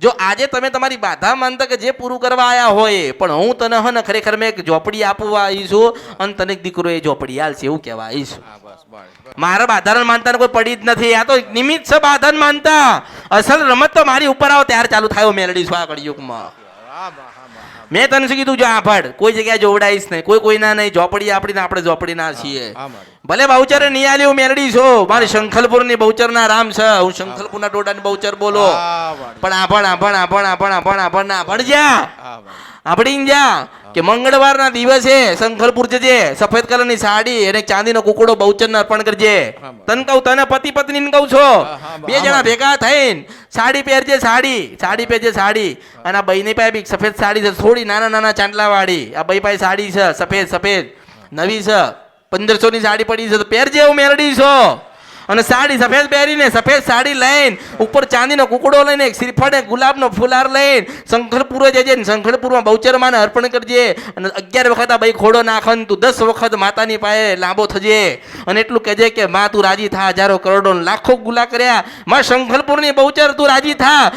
જો આજે તમે તમારી બાધા માનતા કે જે પૂરું કરવા આયા હોય, પણ હું તને હે ને ખરેખર મેં એક ઝોપડી આપવા આવી છું અને તને એક દીકરો એ ઝોપડી આલશે એવું કહેવા આવી છું. મારા બાધારણ માનતા કોઈ પડી જ નથી. આ તો નિમિત્ત છે બાધાન માનતા. અસલ રમત તો મારી ઉપર આવો ત્યારે ચાલુ થાય મેલડી છું આ કળિયુગમાં. મેં તને શું કીધું? જો આભાડ કોઈ જગ્યાએ જોવડાઈશ નહીં, કોઈ કોઈના નહીં. ઝોપડી આપણી ને આપણે ઝોપડી ના છીએ. ભલે બહુચર નહીં આલી હું મેલડી છું. મારી શંખલપુર ની બહુચર ના રામ છે. હું શંખલપુર ના ટોડા ની બહુચર બોલો. પણ આભણ જા આપડી જા કે મંગળવારના દિવસે શંખલપુર જજે. સફેદ કલર ની સાડી અને ચાંદીનો કુકડો બહુચર ને અર્પણ કરજે. તને કહું, તને પતિ પત્ની ને કહું છો, બે જણા ભેગા થઈને સાડી પહેરજે. સાડી પહેરજે સાડી. અને આ બઈ ની પાસે બી સફેદ સાડી છે, થોડી નાના નાના ચાંદલા વાળી. આ બઈ પાસે સાડી છે સફેદ નવી છે, 1500 ની સાડી પડી છે, તો પહેરજે હું મેરડી છો. અને સાડી સફેદ પહેરીને સફેદ સાડી લઈને ઉપર ચાંદીનો કુકડો લઈને શ્રીફળ ગુલાબનો ફુલાર લઈને શંખલપુર જજે. શંખલપુરમાં બહુચર માને અર્પણ કરજે. અને 11 વખત આ ભાઈ ખોડો નાખન તું 10 વખત માતાની પાસે લાંબો થજે. અને એટલું કહેજે કે માં તું રાજી થા. હજારો કરોડો લાખો ગુલા કર્યા, માં શંખલપુરની બહુચર તું રાજી થા.